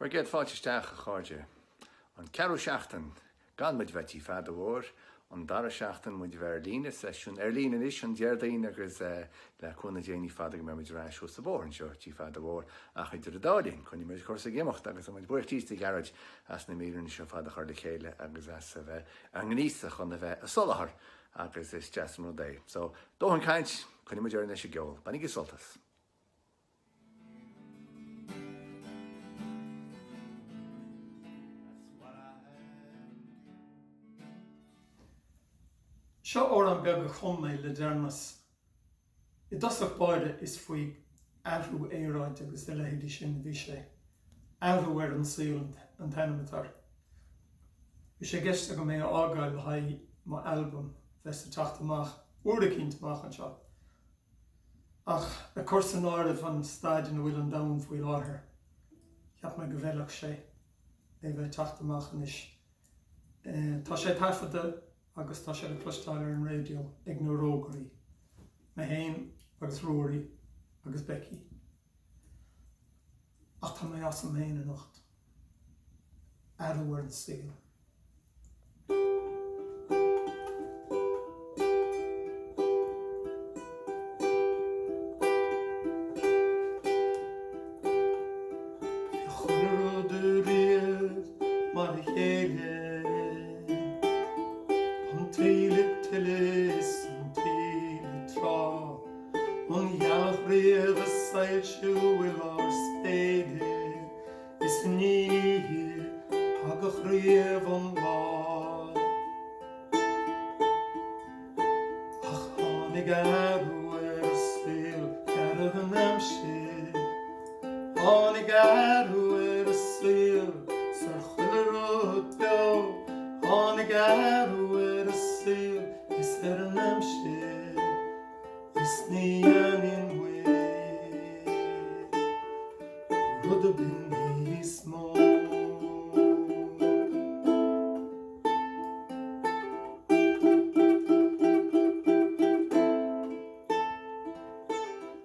We're get Fáilte isteach a cháide. An Ceol seachtain, gan muid bheith Tigh Pheadair Mhóir, an dara seachtain muid bheith Seisiún. Líne is an Déardaoine agus le Connie Fadhg me muid ráis os sa bór an seo Tigh Pheadair Mhóir ach idir Déardaoine, Connie muid chuirsa géimeacht agus muid buirtíos de garage as na mírann seo fada chuir le chéile agus as a bheith an gníosach an a bheith a solachar agus is Cheathrú dé. So, dóhan caint, Connie muid ar nes Ceol. Banig is soltas. Seo or an beag a chumé le dearnas. I dosach baide is faoi ahrú éráid agus de lehéadí sin bhí sé. Ahrú ar an síl an tenimitar. Bhí sé giste go mé ágáil haid má album bheits a teacht amach, uair a cinnt amach an seo. Ach, a curs an áire van staidir na bhfuil an dam faoi láthair. Cheap me go bhealach sé, é bheith teacht amach an is. Tá sé taifeada agus tá sé le clúisteáil ar an radio ag nó Ruairí, me héin agus Ruairi agus Becky. Ach tá mé as am héin a nocht. Ahrú ar an síl. Seisiu will our Spidéal is ní agus riamh an bhá. Ach tháinig ahrú ar a síl ceadh an amsir. Tháinig ahrú ar a síl sa chuile beo. Tháinig ahrú ar a síl is ar an amsir. Is ní anin the bin is small.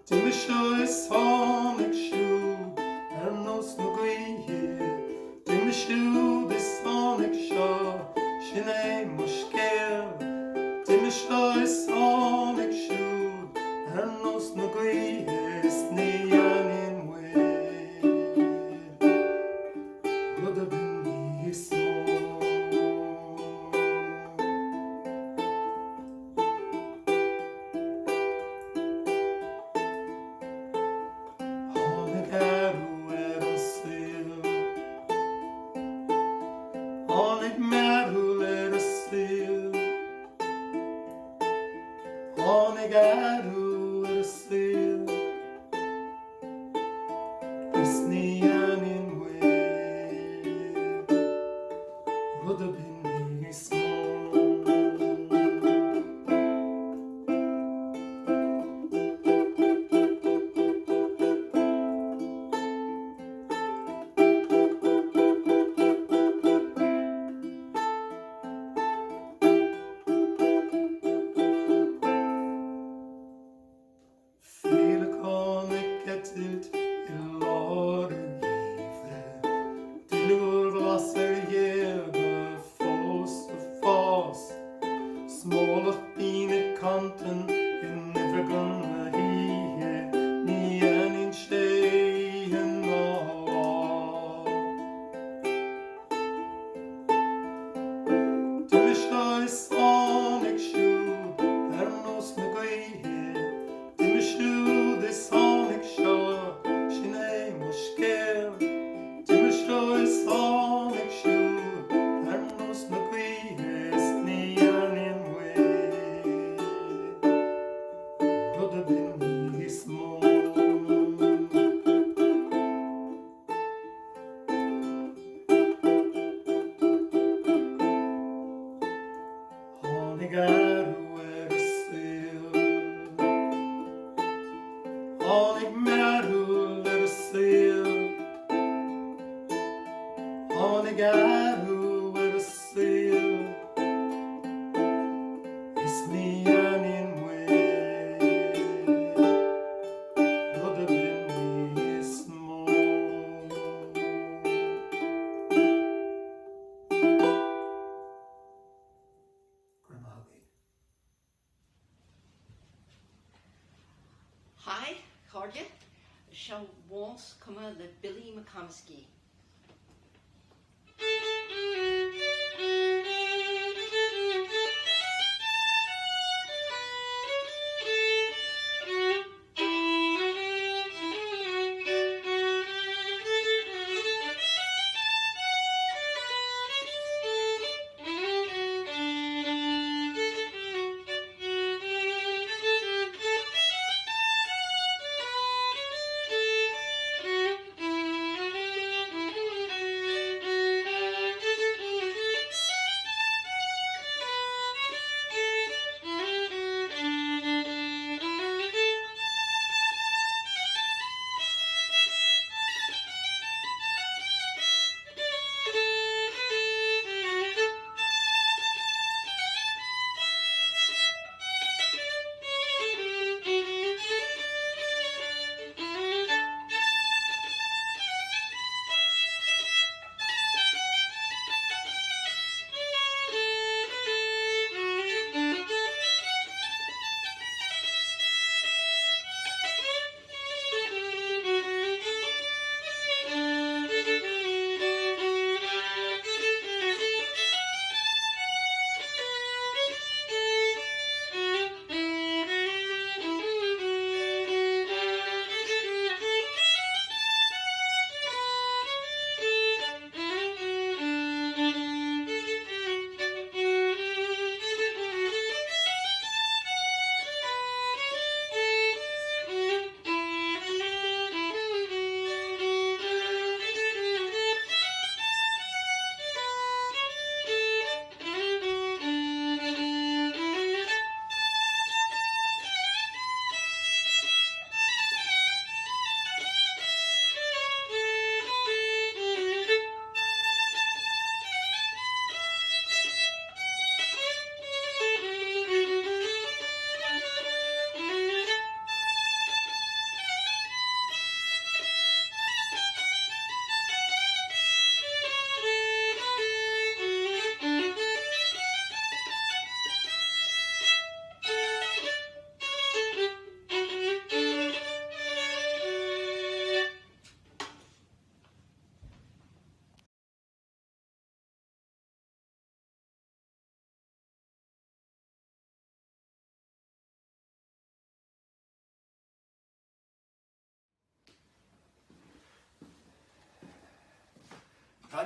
Timmy show is sonic shoe, and no snuggy here. Timmy shoe this sonic show, she name mushkel. Timmy show is sonic shoe, and no snuggy here. Is neon John Wons cuma le Billy McComiskey.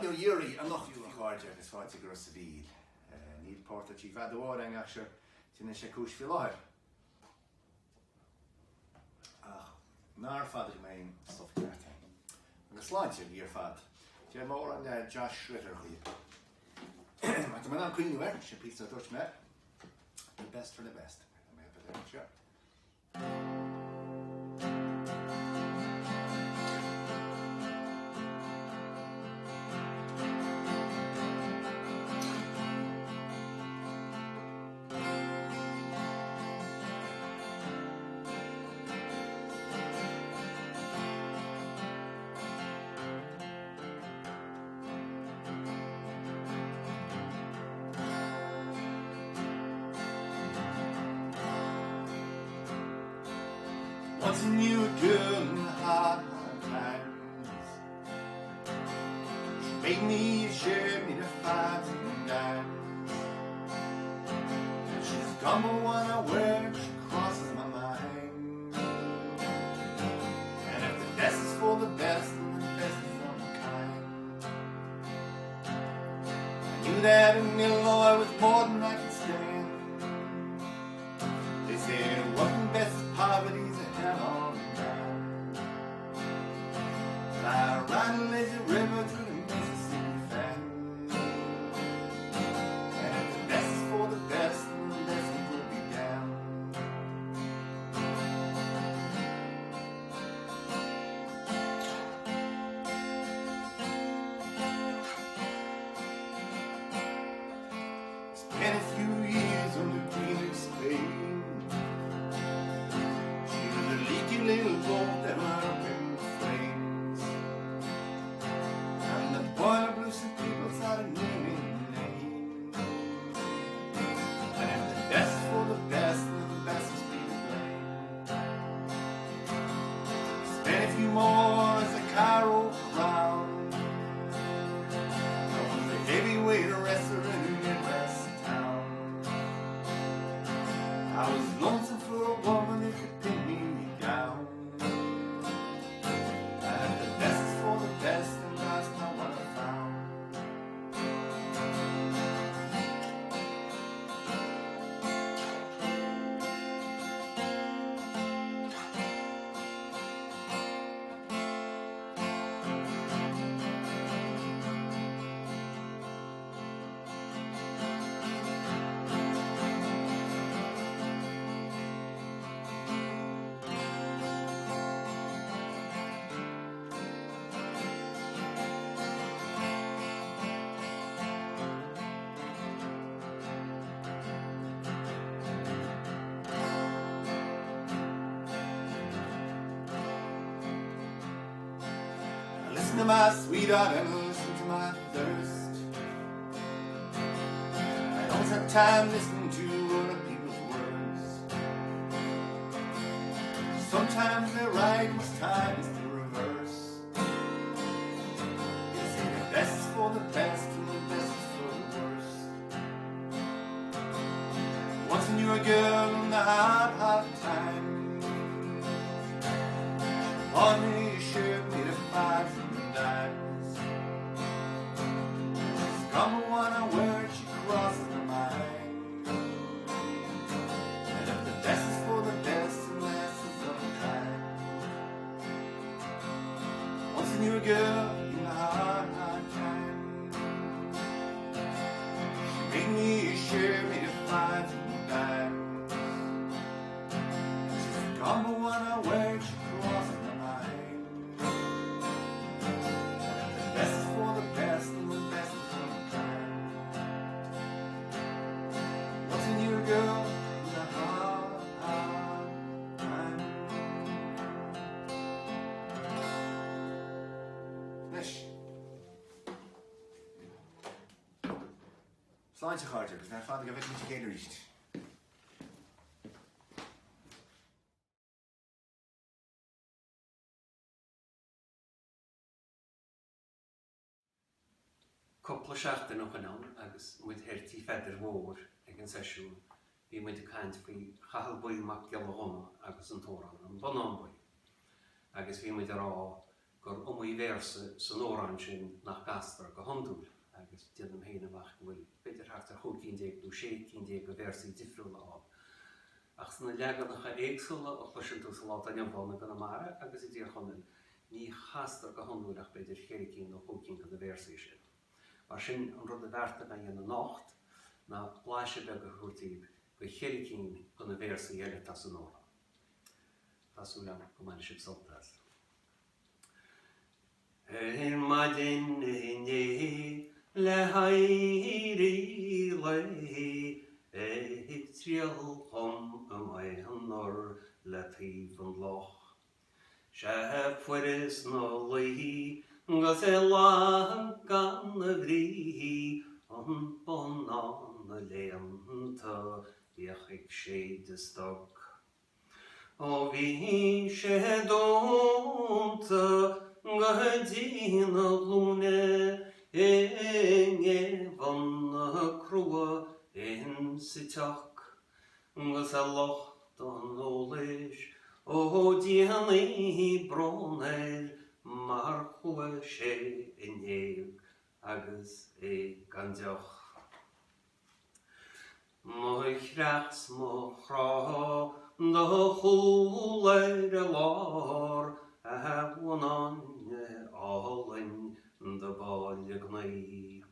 Ruairi a nachú a cháide agus fáilte gur sa bhíl. Níl páirte Tigh Pheadair Mhóir an gasir tína sé cúis fi láthir. Ach, náir fad mé stuff ceartain. Agus sláinte níor fad. Dé mór an Josh Schritter chuí. Mas man an cuiinú sé pizza dúirt me. The best for the best. Mé be sure. What's new girl in the hard times? She made me, share me the fights and dimes. And she's got me when I wear, she crosses my mind. And if the best is for the best, then the best is for my kind. I knew that in Illinois was more than I could stand. They said, working best is poverty's a hell on the ground. I ride a lazy river through the Mississippi fan. And if the best is for the best, then the best will be down. Spent a few years on the Queen of Spain. She was a leaky little boat that went up in the flames. And Listen to my sweetheart and listen to my thirst. I don't have time listening to other people's words. Sometimes they're right, most times the reverse. They say the best is for the best and the best is for the worst. Once I knew a girl in the hard, hard time. On me, shared me to 5 dimes. She's come one a word, she crosses my mind. And if the best is for the best and less is of a kind. Once I knew a girl in a hard, hard time. She made me share me to 5 dimes. She's come one a word, she crosses my mind. Fáilte cháirte, agus ná fáilte go bheith muid céad ríist. Coppla seachtain ó Chonamara agus muid Tigh Pheadair Mhóir ag an Seisiún. Bhí muid a caint faoi chahal builmach gealachona agus an tóran an banán buil. Agus bhí muid ará gur umuí versa san órán sin nach gastar go hondúil. Agus dynam héin amach bhfuil beidir thart ar 15 nó 16 go versaí difriúla á. Ach sanna leaganacha éagsúla ó chluisin tú sa lá an Amhráin Chonamara agus I dtír chonil ní chastar go hondúil ach beidir 15 nó 15 go versaí sin. Mar sin an rud a bhearta na dhéana nácht na bláise bheith go chuirtíb go 15 go na versaí eile tas an órán. Tású le go maith sib soltas. Madin le Ruairi le trial chum anor le taobh an loch. Se fuiris nó luí gus lá gan na bhrí an bonán na léanta bíochaigh sé de stoc. Ó bhí sé dónta go dtína lúne van na crua in isteach gus a locht an ólis ó díanaí brónair mar chua sé inéag agus gan deoch. Má chreachs má chrá na chúlair a lár a bhhanáine álainn de báile gnaí.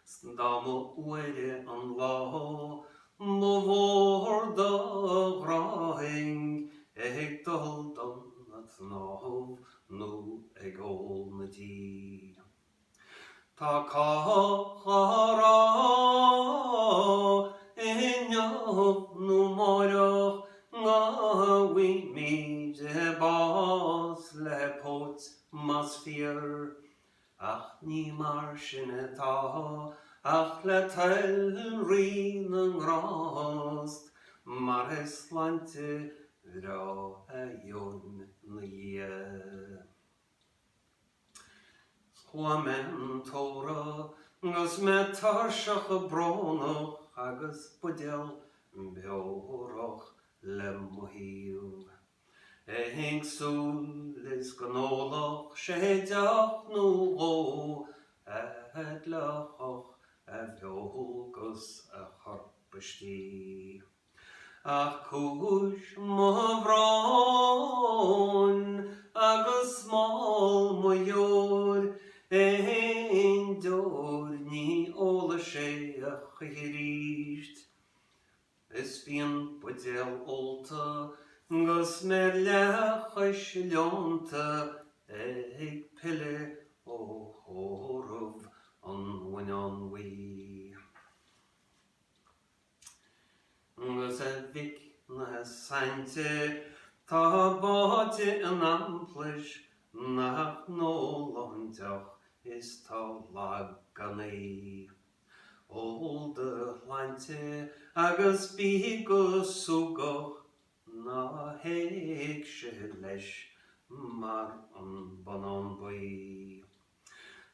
Sdáma uaire an lá má bhór da ghráing ag dul donnat námh nó ag ól na dí. Tá cárá neamh nó maireach ngá bhí míid bás le Pheaits mas fear. Ach ní mar sin atá ach le tailrí na ngrást mar is sláinte rá a dheon na dhé. Chualáin tóra gus me tarseach a brónach agus Spidéal beorach le mohiú. Hingsúl is gnólach sé deach nó ó edlachach a bheolgus a chorpastí. Ach cúis má bhráin agus smál mhóir dór ní óla sé a chuiríist. Is bhíon Spidéal olta gus mer lechais leonta ag pile ó chóramh an bhainán mhaí. Gus a bhic na sainte tá báte an amplis nach nólan deach is tá laganí. All de Fáilte agus bí go súgach na héic sé leis mar an banán buí.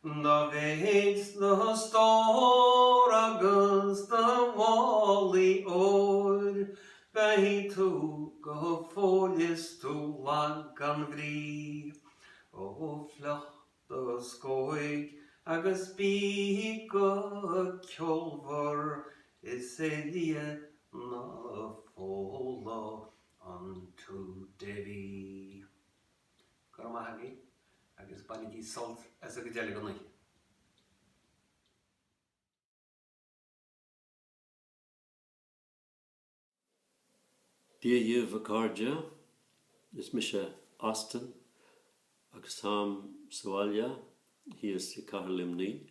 Na Pheaits na stór agus na bhálaí óir, beidh tú go fólias tú lagan bhrí. Ó phleacht a scóig agus bí go ceolmhar is élia na fóla an tú deví. Chonamara agus banigí salt as a go Déardaoine. Díomh a cardja is mise Austin agus tám Soália hí is I cahar Luimneach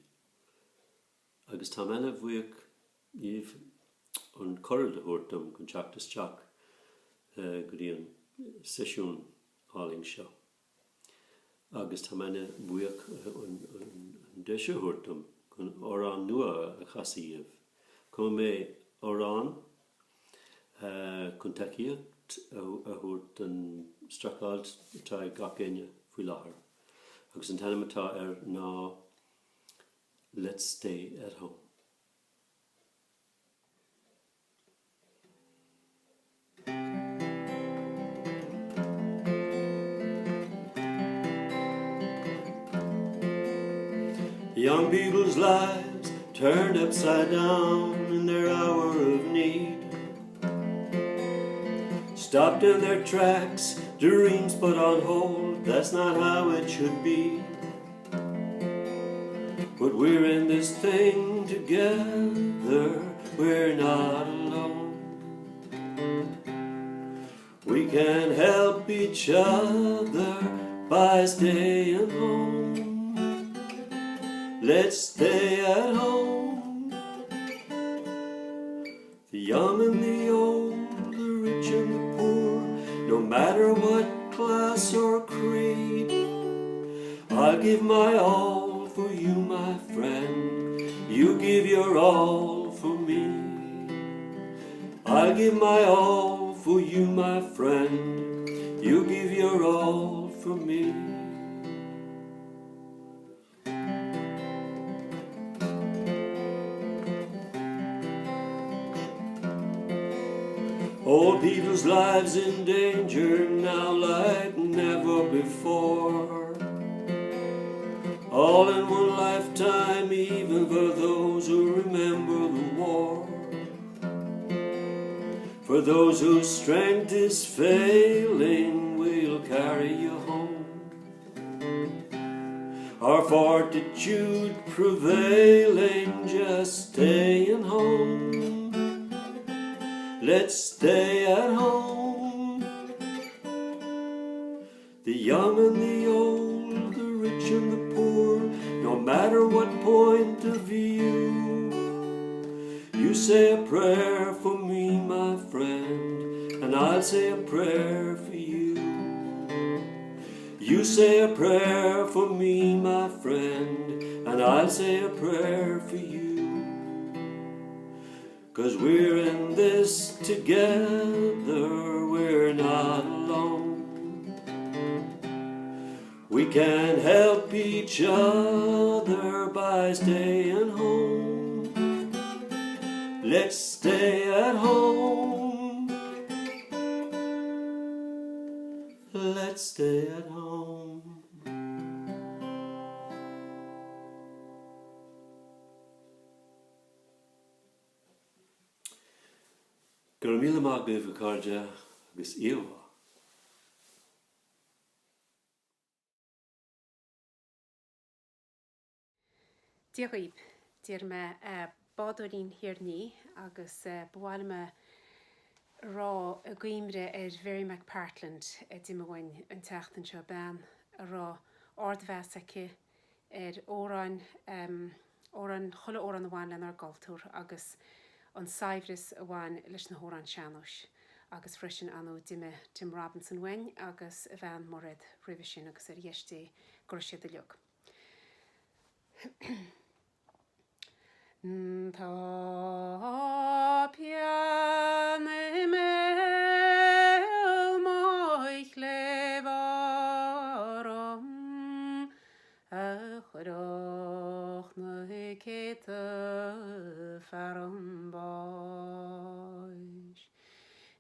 agus tá ena bhuaich íomh an corrad ortam gon teachtas teach go dtí an Seisiún áling seo. Agus tá ena bhuaich an deise ortam gon órán nua a chasaíomh. Cum mé órán Kentuckyat a húirt an stracáilt atá gach aine faoi láthair. Agus an tanimetá ná Let's Stay at Home. Young people's lives turned upside down in their hour of need. Stopped in their tracks, dreams put on hold, that's not how it should be. But we're in this thing together, we're not alone. We can help each other by staying home. Let's stay at home. The young and the old, the rich and the poor, no matter what class or creed. I'll give my all for you, my friend. You give your all for me. I'll give my all for you, my friend. You give your all for me. Old people's lives in danger now like never before. All in one lifetime, even for those who remember the war. For those whose strength is failing, we'll carry you home. Our fortitude prevailing, just staying home. Let's stay at home. The young and the old, the rich and the poor, no matter what point of view. You say a prayer for me, my friend, and I'll say a prayer for you. You say a prayer for me, my friend, and I'll say a prayer for you. 'Cause we're in this together, we're not alone. We can help each other by staying home. Let's stay at home. Let's stay at home. Gur míle maith go bh cardide agus Iomaire. Díochaíb, dír me bádaín hiarní agus bháil me rá a gcuimre Ruairí mac Portland dimaghain an teachtain seo ben a rá ardmheasaice óráin chola óran bháin lenar galtúr agus an saibhris a bháin leis na hórán seanúis agus freisin anú duime Tim Robinson wein agus a bhean morad roimhe sin agus ar dhéistí gur siad a leog. Tá Pheair Mhóir levarum a chudách na céta fearum báis.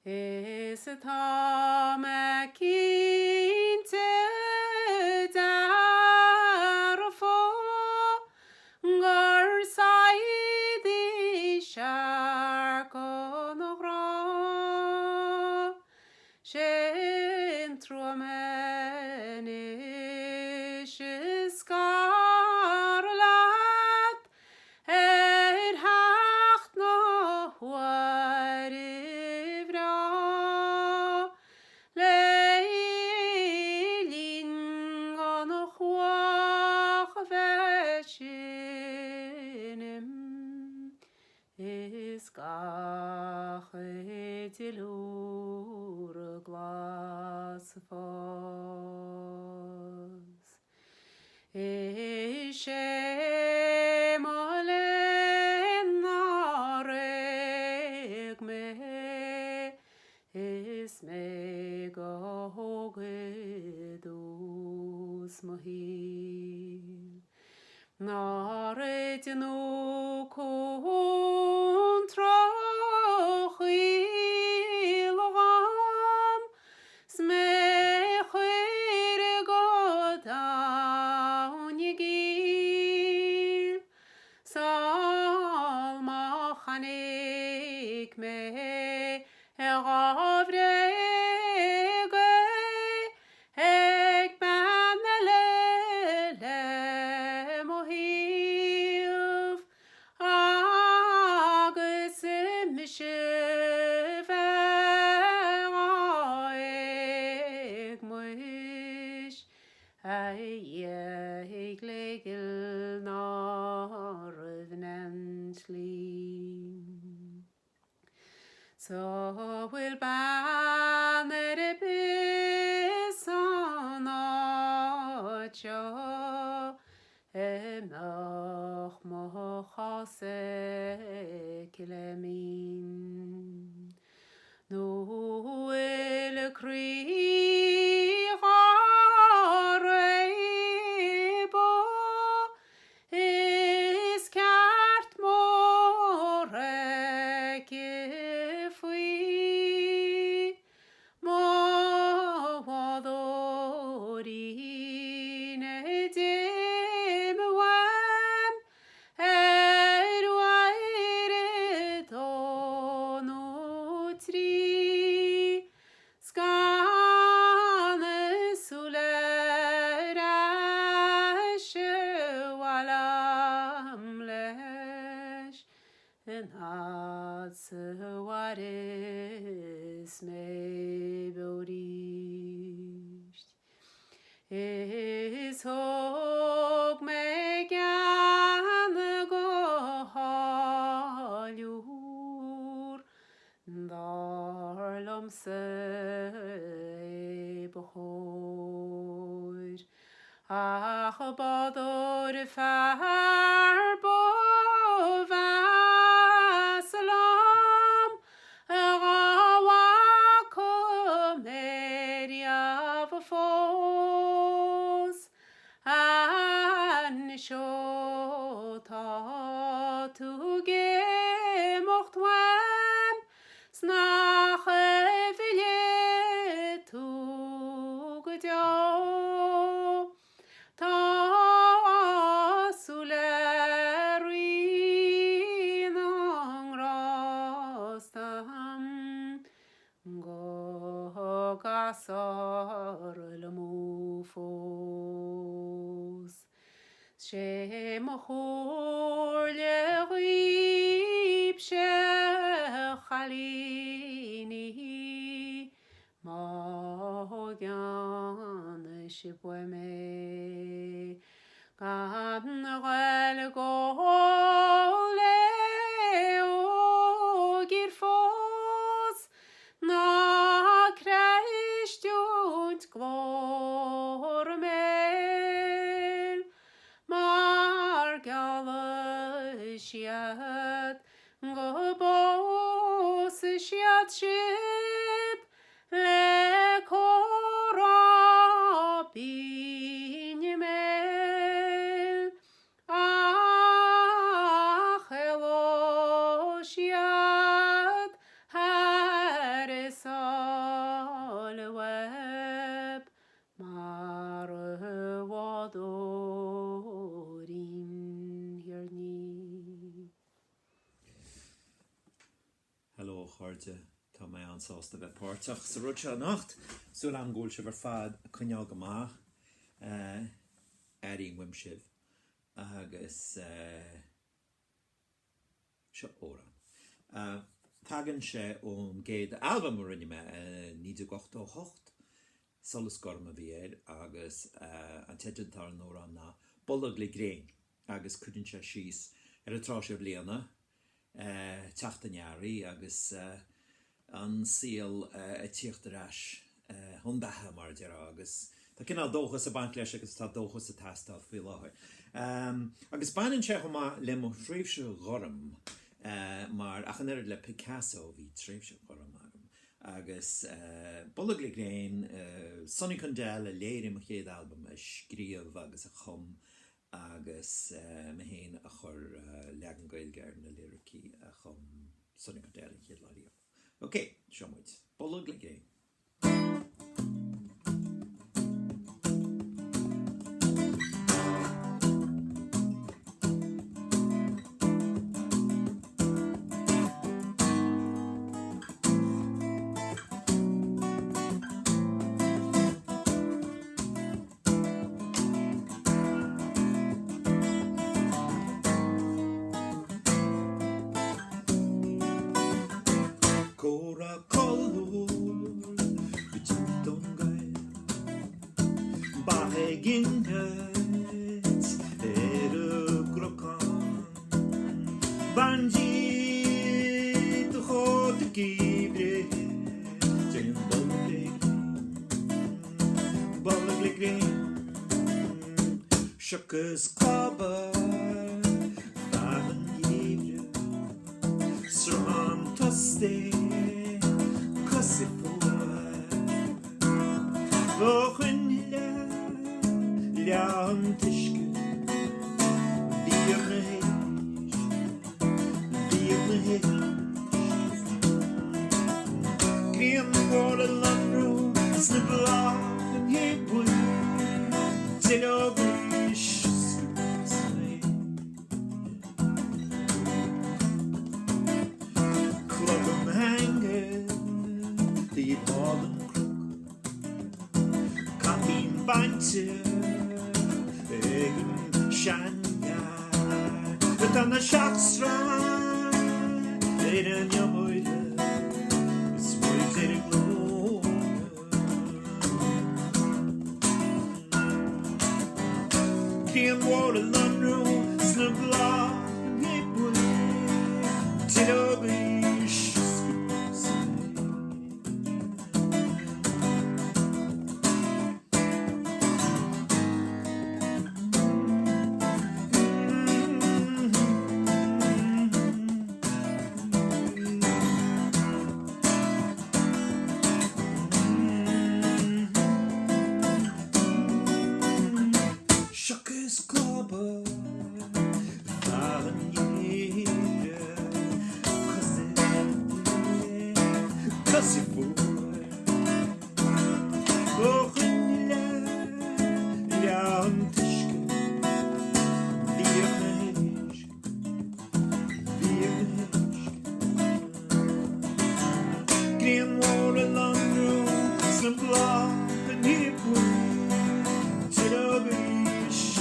Is atá me cínte dar fó gur saidí sear go na rá sin truamenis is scar lad hacht na Ruairi vrá leilín gan na chuach bheisinim is gach dilúr a glas fós. Is sé má lenareg me is me go hógedús mo híl. Nárid nú cún troch ílagam sme chuir go dawn gíl. Sal má chanig me gafreg ag banale mo híl agus mise ag muis ag leigil náradnant lín. So will banner a bis on áitse nach mo chase kilemín. Nú il a crí rébo is ceart mór faoi má bhádóirí na dim bhaim Ruairi dónú trí scanas úla Chualáin leis in waris me bóríst. Is hóg me gan go háliúr darlam sa bhóir ach badór fear bo vasalam fós an seo tá tú gémocht weim snach bhile tú go deó tá súlarí an rástam go gasar le mú fós. Sé mo chóir le ghíb sé chalíní má gan si buime gan ghil go le ó gir fós ná Christiúnt glór meil mar go bós siad sib le córá bíne meil ach heló siad har is all web mar wadórin hirní. Hello, Chorde. Tá mé ansásta bheith páirteach sa rud se nacht. Súil an ggóil se bhar fad Conneal go maith airí wimsibh agus seo óra. Tagan sé ón géad album rinne me 1988 solas gorma bhí agus an teidir an óra ná bollag le gréin agus cuidann sé síos a trásibh bliana teachtanearí agus an síl tíochtarás hundathe mar dear agus tá cinál dóchas a baint leis agus tá dóchas a tastal fí láthir. Agus banan sé go má le mo tréimhse ghoram mar achan le Picasso bhí tréimhse ghoram agam agus bollag le gréin Sonny Condell a léir mo chéad album a scríomh agus a chum agus me héin a chur legan gailgeir na lyricí a chum Sonny Condell a chéad láío. Ok, seo muid. Bollag le gréin. Shuckers cover Baden Yevre Sram Toste Kossifua Wochen Liam Tischke Virne Hecht Griem Water Landro Snibla and Hebul Tinobu Egen Shanya But on the Shackstrand Leden Yamoide It's worth it glow Kian Water Lundro Snubla Hipwood Tidobish Simpla and hip to the beach.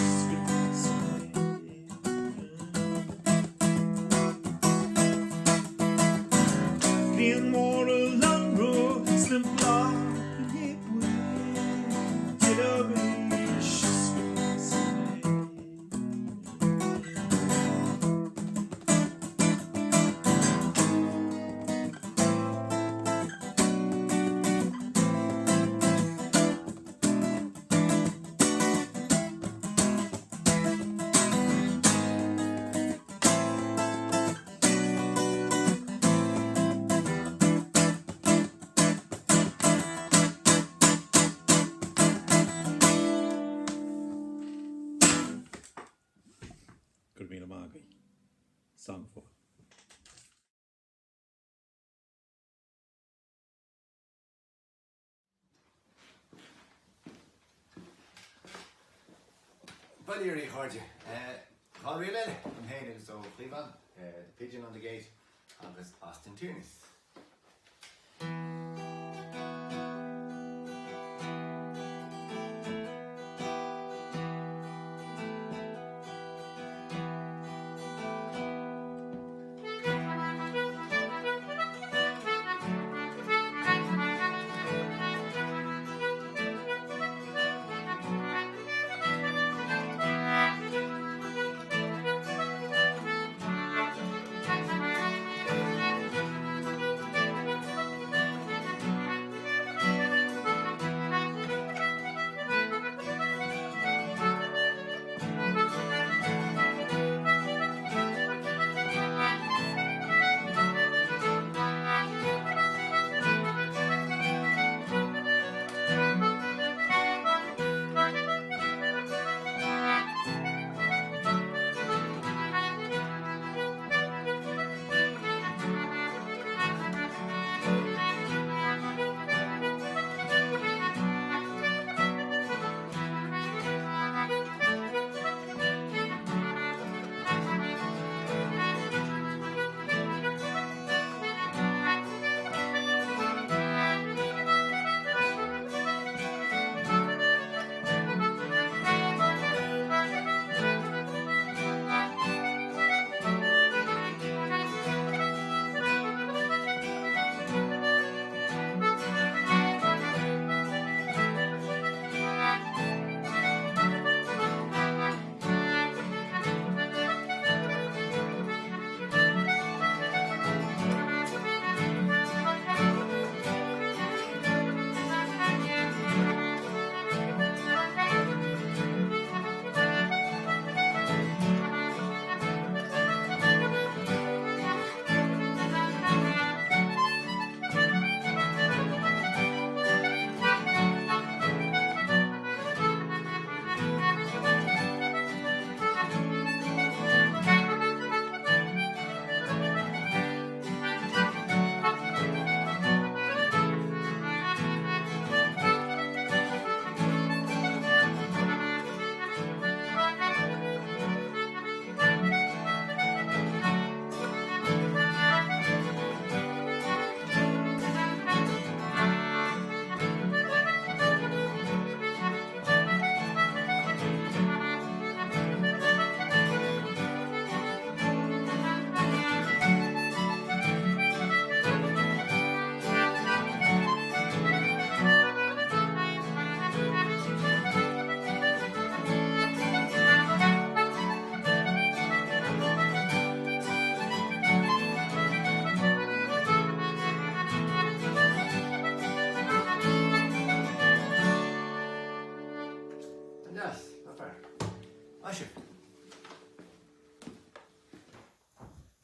Magi. Song for. Ruairi Hardy. Ruairi, I'm heading so Cleveland, the pigeon on the gate, agus Austin Tunis.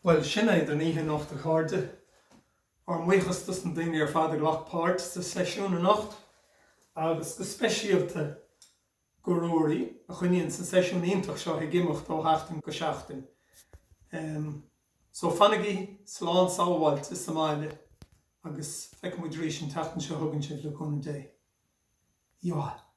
Well, sinna idir níhe nach de cháde, ar muochas dus an daine ar fáidir lech páirt sa seisiún a nacht, agus go speisialta go Ruairí, a chuineann sa seisiún iontach seo i gimimecht ó 8 go 7. So fannigí slán sábhailt is Somáile, agus feic muid rís an tatan seo thugann siad le chun dé. Iá.